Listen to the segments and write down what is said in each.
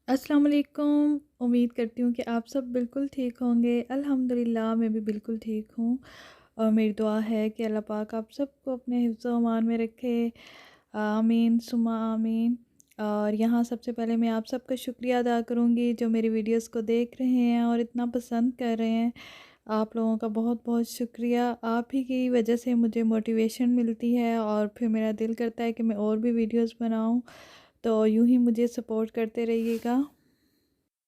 अस्सलाम वालेकुम। उम्मीद करती हूँ कि आप सब बिल्कुल ठीक होंगे। अल्हम्दुलिल्लाह मैं भी बिल्कुल ठीक हूँ और मेरी दुआ है कि अल्लाह पाक आप सबको अपने हिफ्ज़ व अमान में रखे। आमीन सुम्मा आमीन। और यहाँ सबसे पहले मैं आप सबका शुक्रिया अदा करूँगी जो मेरी वीडियोस को देख रहे हैं और इतना पसंद कर रहे हैं। आप लोगों का बहुत बहुत शुक्रिया। आप ही की वजह से मुझे मोटिवेशन मिलती है और फिर मेरा दिल करता है कि मैं और भी वीडियोस बनाऊँ। तो यूँ ही मुझे सपोर्ट करते रहिएगा।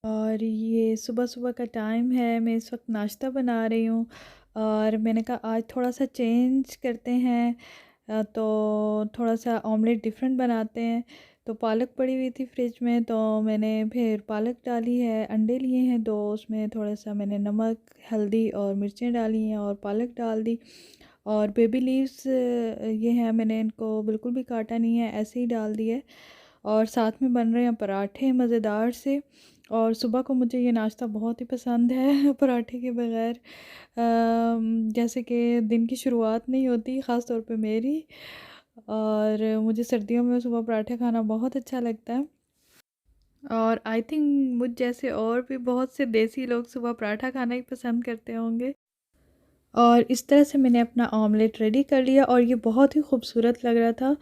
और ये सुबह-सुबह का टाइम है, मैं इस वक़्त नाश्ता बना रही हूँ और मैंने कहा आज थोड़ा-सा चेंज करते हैं। तो थोड़ा-सा ऑमलेट डिफ़रेंट बनाते हैं। तो पालक पड़ी हुई थी फ्रिज में, तो मैंने फिर पालक डाली है, अंडे लिए हैं 2, उसमें थोड़ा-सा मैंने नमक, हल्दी और मिर्चें डाली हैं और पालक डाल दी। और बेबी लीव्स ये हैं, मैंने इनको बिल्कुल भी काटा नहीं है, ऐसे ही डाल दिए। और साथ में बन रहे हैं पराठे मज़ेदार से। और सुबह को मुझे ये नाश्ता बहुत ही पसंद है पराठे के बगैर जैसे कि दिन की शुरुआत नहीं होती, ख़ास तौर पे मेरी। और मुझे सर्दियों में सुबह पराठे खाना बहुत अच्छा लगता है। और आई थिंक मुझ जैसे और भी बहुत से देसी लोग सुबह पराठा खाना ही पसंद करते होंगे। और इस तरह से मैंने अपना ऑमलेट रेडी कर लिया और ये बहुत ही खूबसूरत लग रहा था।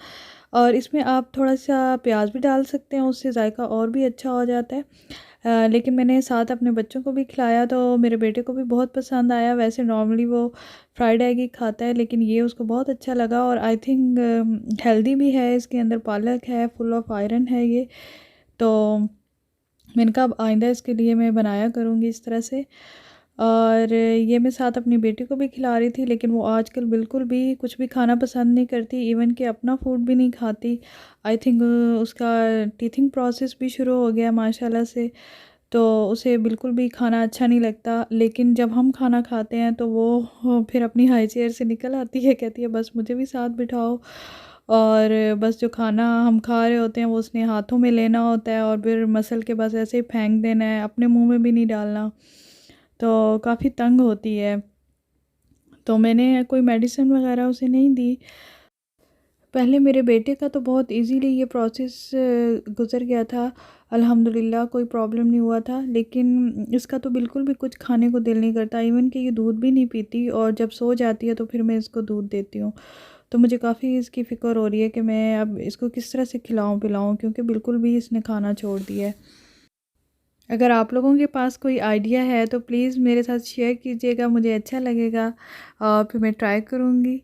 और इसमें आप थोड़ा-सा प्याज भी डाल सकते हैं, उससे ज़ायका और भी अच्छा हो जाता है। लेकिन मैंने साथ अपने बच्चों को भी खिलाया तो मेरे बेटे को भी बहुत पसंद आया। वैसे नॉर्मली वो फ्राइड एग ही खाता है, लेकिन ये उसको बहुत अच्छा लगा और आई थिंक हेल्दी भी है, इसके अंदर पालक है, फुल ऑफ आयरन है ये। तो मैंने कहा अब आइंदा इसके लिए मैं बनाया करूँगी इस तरह से। और ये मैं साथ अपनी बेटी को भी खिला रही थी, लेकिन वो आजकल बिल्कुल भी कुछ भी खाना पसंद नहीं करती, इवन कि अपना फूड भी नहीं खाती। आई थिंक उसका टीथिंग प्रोसेस भी शुरू हो गया माशाल्लाह से, तो उसे बिल्कुल भी खाना अच्छा नहीं लगता। लेकिन जब हम खाना खाते हैं तो वो फिर अपनी हाई चेयर से निकल आती है, कहती है बस मुझे भी साथ बिठाओ। और बस जो खाना हम खा रहे होते हैं वो उसने हाथों में लेना होता है और फिर मसल के बस ऐसे ही फेंक देना है, अपने मुंह में भी नहीं डालना। तो काफ़ी तंग होती है। तो मैंने कोई मेडिसिन वगैरह उसे नहीं दी। पहले मेरे बेटे का तो बहुत ईज़िली ये प्रोसेस गुज़र गया था। अल्हम्दुलिल्लाह कोई प्रॉब्लम नहीं हुआ था। लेकिन इसका तो बिल्कुल भी कुछ खाने को दिल नहीं करता, इवन कि ये दूध भी नहीं पीती और जब सो जाती है तो फिर मैं इसको दूध देती हूँ। तो मुझे काफ़ी इसकी फ़िक्र हो रही है कि मैं अब इसको किस तरह से खिलाऊँ-पिलाऊँ, क्योंकि बिल्कुल भी इसने खाना छोड़ दिया है। अगर आप लोगों के पास कोई आइडिया है तो प्लीज़ मेरे साथ शेयर कीजिएगा, मुझे अच्छा लगेगा और फिर मैं ट्राई करूँगी।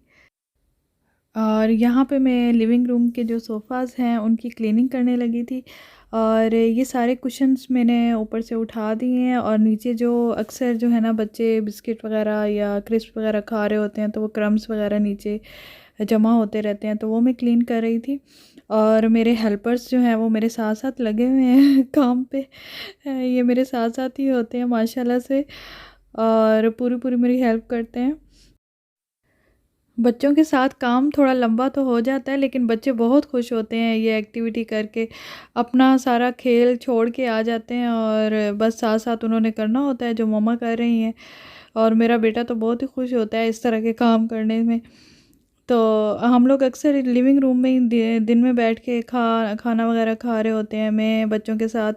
और यहाँ पे मैं लिविंग रूम के जो सोफ़ाज़ हैं उनकी क्लीनिंग करने लगी थी। और ये सारे कुशन्स मैंने ऊपर से उठा दिए हैं और नीचे जो अक्सर जो है ना बच्चे बिस्किट वगैरह या क्रिस्प वगैरह खा रहे होते हैं तो वो क्रम्स वगैरह नीचे जमा होते रहते हैं, तो वो मैं क्लीन कर रही थी। और मेरे हेल्पर्स जो हैं वो मेरे साथ-साथ लगे हुए हैं काम पे। ये मेरे साथ-साथ ही होते हैं माशाल्लाह से और पूरी-पूरी मेरी हेल्प करते हैं। बच्चों के साथ काम थोड़ा लंबा तो हो जाता है, लेकिन बच्चे बहुत खुश होते हैं ये एक्टिविटी करके। अपना सारा खेल छोड़ के आ जाते हैं और बस साथ-साथ उन्होंने करना होता है जो मम्मा कर रही हैं। और मेरा बेटा तो बहुत ही खुश होता है इस तरह के काम करने में। तो हम लोग अक्सर लिविंग रूम में ही दिन में बैठ के खाना वगैरह खा रहे होते हैं, मैं बच्चों के साथ।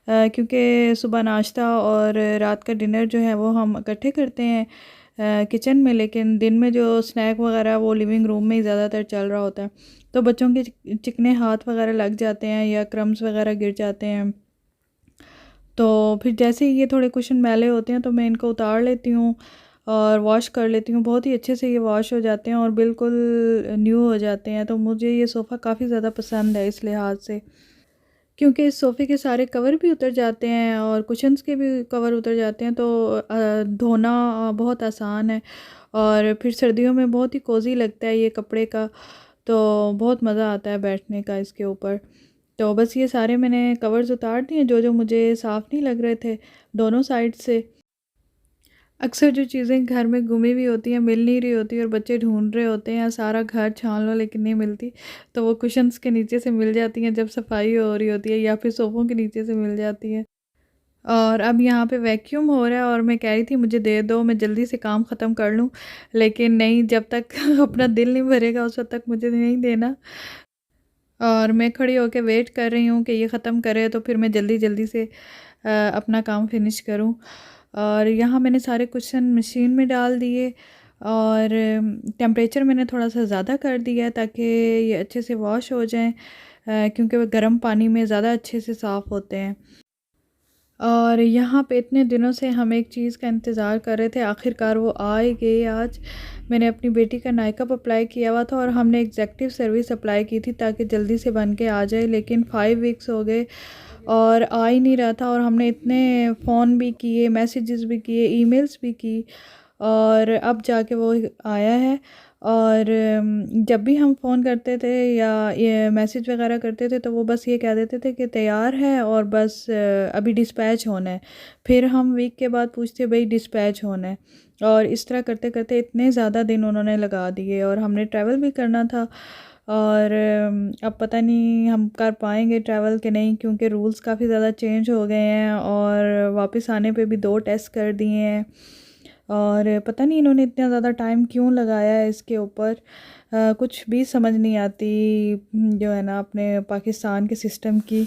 क्योंकि सुबह नाश्ता और रात का डिनर जो है वो हम इकट्ठे करते हैं किचन में, लेकिन दिन में जो स्नैक वगैरह वो लिविंग रूम में ही ज़्यादातर चल रहा होता है। तो बच्चों के चिकने हाथ वगैरह लग जाते हैं या क्रम्स वगैरह गिर जाते हैं। तो फिर जैसे ही ये थोड़े कुशन मैले होते हैं तो मैं इनको उतार लेती हूँ और वॉश कर लेती हूँ। बहुत ही अच्छे से ये वॉश हो जाते हैं और बिल्कुल न्यू हो जाते हैं। तो मुझे ये सोफ़ा काफ़ी ज़्यादा पसंद है इस लिहाज से, क्योंकि इस सोफ़े के सारे कवर भी उतर जाते हैं और कुशन्स के भी कवर उतर जाते हैं, तो धोना बहुत आसान है। और फिर सर्दियों में बहुत ही कोज़ी लगता है ये कपड़े का, तो बहुत मज़ा आता है बैठने का इसके ऊपर। तो बस ये सारे मैंने कवर्स उतार दिए जो-जो मुझे साफ़ नहीं लग रहे थे दोनों साइड से। अक्सर जो चीज़ें घर में गुमी हुई होती हैं, मिल नहीं रही होती और बच्चे ढूँढ रहे होते हैं, सारा घर छान लो लेकिन नहीं मिलती, तो वो कुशन्स के नीचे से मिल जाती हैं जब सफाई हो रही होती है या फिर सोफ़ों के नीचे से मिल जाती हैं। और अब यहाँ पे वैक्यूम हो रहा है और मैं कह रही थी मुझे दे दो, मैं जल्दी से काम ख़त्म कर लूँ, लेकिन नहीं, जब तक अपना दिल नहीं भरेगा उस वक़्त तक मुझे नहीं देना। और मैं खड़ी होकर वेट कर रही हूँ कि ये ख़त्म करे तो फिर मैं जल्दी जल्दी से अपना काम फिनिश करूँ। और यहाँ मैंने सारे कुशन मशीन में डाल दिए और टेम्परेचर मैंने थोड़ा सा ज़्यादा कर दिया ताकि ये अच्छे से वॉश हो जाएं, क्योंकि वो गर्म पानी में ज़्यादा अच्छे से साफ़ होते हैं। और यहाँ पे इतने दिनों से हम एक चीज़ का इंतज़ार कर रहे थे, आखिरकार वो आ ही गई आज। मैंने अपनी बेटी का नाइकअप अप्लाई किया हुआ था और हमने एग्जेक्टिव सर्विस अप्लाई की थी ताकि जल्दी से बन के आ जाए, लेकिन 5 वीक्स हो गए और आ ही नहीं रहा था। और हमने इतने फ़ोन भी किए, मैसेजेस भी किए, ईमेल्स भी की और अब जाके वो आया है। और जब भी हम फ़ोन करते थे या ये मैसेज वगैरह करते थे तो वो बस ये कह देते थे कि तैयार है और बस अभी डिस्पैच होना है। फिर हम वीक के बाद पूछते भाई डिस्पैच होना है, और इस तरह करते करते इतने ज़्यादा दिन उन्होंने लगा दिए। और हमने ट्रैवल भी करना था और अब पता नहीं हम कर पाएंगे ट्रैवल कि नहीं, क्योंकि रूल्स काफ़ी ज़्यादा चेंज हो गए हैं और वापस आने पे भी 2 टेस्ट कर दिए हैं। और पता नहीं इन्होंने इतना ज़्यादा टाइम क्यों लगाया है इसके ऊपर, कुछ भी समझ नहीं आती जो है ना अपने पाकिस्तान के सिस्टम की।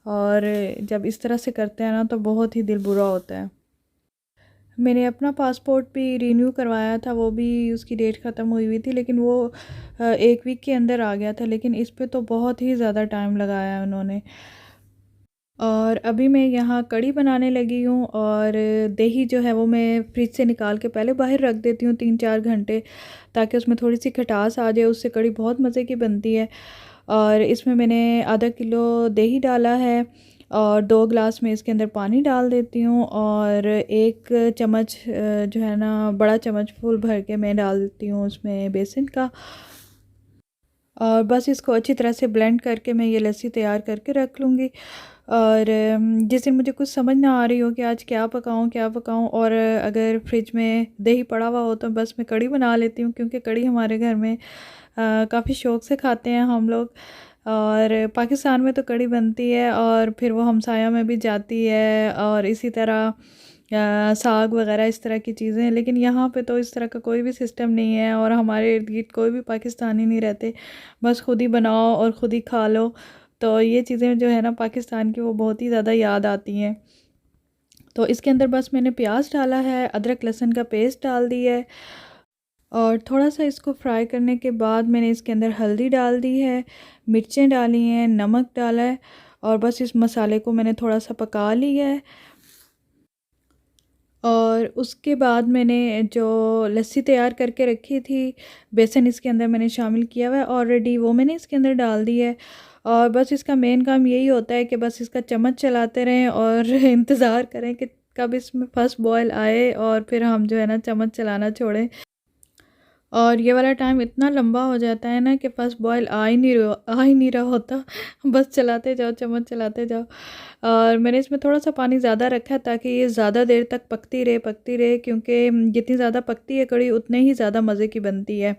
और जब इस तरह से करते हैं ना तो बहुत ही दिल बुरा होता है। मैंने अपना पासपोर्ट भी रीन्यू करवाया था, वो भी उसकी डेट ख़त्म हुई हुई थी, लेकिन वो 1 वीक के अंदर आ गया था, लेकिन इस पे तो बहुत ही ज़्यादा टाइम लगाया है उन्होंने। और अभी मैं यहाँ कढ़ी बनाने लगी हूँ और दही जो है वो मैं फ्रिज से निकाल के पहले बाहर रख देती हूँ 3-4 घंटे, ताकि उसमें थोड़ी सी खटास आ जाए, उससे कढ़ी बहुत मज़े की बनती है। और इसमें मैंने आधा किलो दही डाला है और 2 गिलास में इसके अंदर पानी डाल देती हूँ और 1 चम्मच जो है ना बड़ा चम्मच फुल भर के मैं डाल देती हूँ उसमें बेसन का। और बस इसको अच्छी तरह से ब्लेंड करके मैं ये लस्सी तैयार करके रख लूँगी। और जिस दिन मुझे कुछ समझ ना आ रही हो कि आज क्या पकाऊँ और अगर फ्रिज में दही पड़ा हुआ हो तो बस मैं कढ़ी बना लेती हूँ, क्योंकि कढ़ी हमारे घर में काफ़ी शौक़ से खाते हैं हम लोग। और पाकिस्तान में तो कढ़ी बनती है और फिर वो हमसाया में भी जाती है और इसी तरह साग वगैरह इस तरह की चीज़ें हैं। लेकिन यहाँ पे तो इस तरह का कोई भी सिस्टम नहीं है और हमारे इर्द-गिर्द कोई भी पाकिस्तानी नहीं रहते, बस खुद ही बनाओ और ख़ुद ही खा लो। तो ये चीज़ें जो है ना पाकिस्तान की वो बहुत ही ज़्यादा याद आती हैं। तो इसके अंदर बस मैंने प्याज डाला है, अदरक लहसुन का पेस्ट डाल दिया है और थोड़ा सा इसको फ्राई करने के बाद मैंने इसके अंदर हल्दी डाल दी है, मिर्चें डाली हैं, नमक डाला है और बस इस मसाले को मैंने थोड़ा सा पका लिया है। और उसके बाद मैंने जो लस्सी तैयार करके रखी थी, बेसन इसके अंदर मैंने शामिल किया हुआ है ऑलरेडी, वो मैंने इसके अंदर डाल दी है। और बस इसका मेन काम यही होता है कि बस इसका चम्मच चलाते रहें और इंतज़ार करें कि कब इसमें फर्स्ट बॉयल आए और फिर हम जो है ना चम्मच चलाना छोड़ें। और ये वाला टाइम इतना लंबा हो जाता है ना कि फर्स्ट बॉयल आ ही नहीं रहा होता, बस चलाते जाओ, चम्मच चलाते जाओ। और मैंने इसमें थोड़ा-सा पानी ज़्यादा रखा है ताकि ये ज़्यादा देर तक पकती रहे, क्योंकि जितनी ज़्यादा पकती है कढ़ी उतने ही ज़्यादा मज़े की बनती है।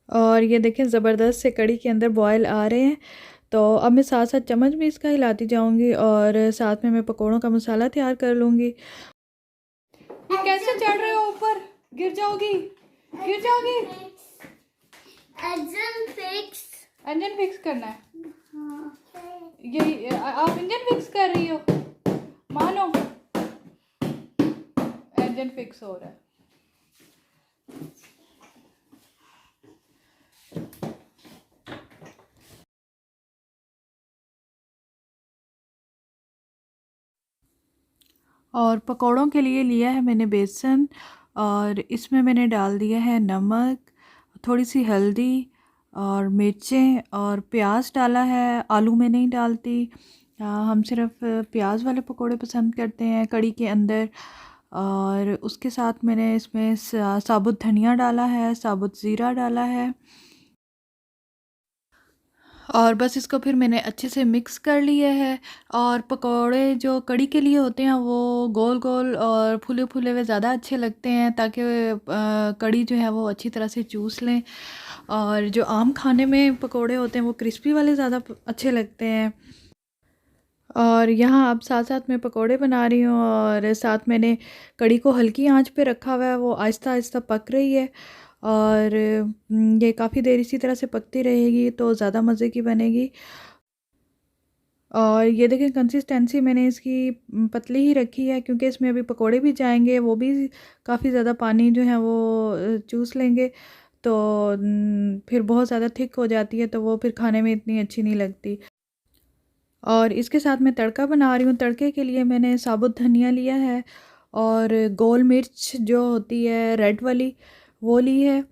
और ये देखें ज़बरदस्त से कढ़ी के अंदर बॉयल आ रहे हैं। तो अब मैं साथ-साथ चम्मच भी इसका हिलाती जाऊँगी और साथ में मैं पकौड़ों का मसाला तैयार कर लूँगी। ये कैसे चढ़ रहे हो ऊपर? गिर जाओगी, गिर जाओगी। इंजन फिक्स करना है। ये आप इंजन फिक्स कर रही हो? मानो इंजन फिक्स हो रहा है। और पकौड़ों के लिए लिया है मैंने बेसन और इसमें मैंने डाल दिया है नमक, थोड़ी सी हल्दी और मिर्चें और प्याज डाला है। आलू मैं नहीं डालती, हम सिर्फ प्याज वाले पकोड़े पसंद करते हैं कढ़ी के अंदर। और उसके साथ मैंने इसमें साबुत धनिया डाला है, साबुत ज़ीरा डाला है और बस इसको फिर मैंने अच्छे से मिक्स कर लिया है। और पकोड़े जो कढ़ी के लिए होते हैं वो गोल गोल और फूले फूले हुए ज़्यादा अच्छे लगते हैं, ताकि कढ़ी जो है वो अच्छी तरह से चूस लें। और जो आम खाने में पकोड़े होते हैं वो क्रिस्पी वाले ज़्यादा अच्छे लगते हैं। और यहाँ अब साथ साथ मैं पकोड़े बना रही हूँ और साथ मैंने कढ़ी को हल्की आंच पे रखा हुआ है, वो आहिस्ता आहिस्ता पक रही है। और ये काफ़ी देर इसी तरह से पकती रहेगी तो ज़्यादा मज़े की बनेगी। और ये देखें कंसिस्टेंसी मैंने इसकी पतली ही रखी है क्योंकि इसमें अभी पकोड़े भी जाएंगे, वो भी काफ़ी ज़्यादा पानी जो है वो चूस लेंगे, तो फिर बहुत ज़्यादा थिक हो जाती है तो वो फिर खाने में इतनी अच्छी नहीं लगती। और इसके साथ मैं तड़का बना रही हूँ। तड़के के लिए मैंने साबुत धनिया लिया है और गोल मिर्च जो होती है रेड वाली वो ली है,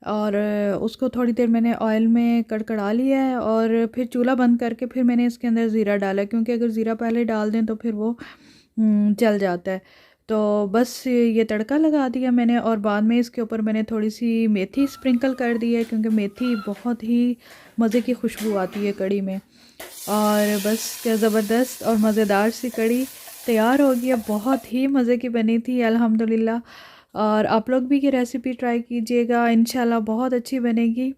और उसको थोड़ी देर मैंने ऑयल में कड़कड़ा लिया है और फिर चूल्हा बंद करके फिर मैंने इसके अंदर ज़ीरा डाला, क्योंकि अगर ज़ीरा पहले डाल दें तो फिर वो जल जाता है। तो बस ये तड़का लगा दिया मैंने और बाद में इसके ऊपर मैंने थोड़ी सी मेथी स्प्रिंकल कर दी है, क्योंकि मेथी बहुत ही मज़े की खुशबू आती है कढ़ी में। और बस क्या ज़बरदस्त और मज़ेदार सी कढ़ी तैयार हो गई है, बहुत ही मज़े की बनी थी अल्हम्दुलिल्लाह। और आप लोग भी ये रेसिपी ट्राई कीजिएगा, इंशाल्लाह बहुत अच्छी बनेगी।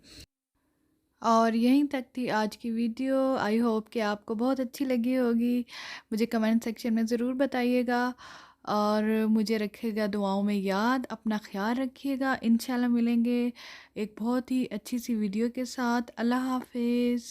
और यहीं तक थी आज की वीडियो। आई होप कि आपको बहुत अच्छी लगी होगी। मुझे कमेंट सेक्शन में ज़रूर बताइएगा और मुझे रखिएगा दुआओं में याद। अपना ख्याल रखिएगा। इंशाल्लाह मिलेंगे एक बहुत ही अच्छी सी वीडियो के साथ। अल्लाह हाफिज़।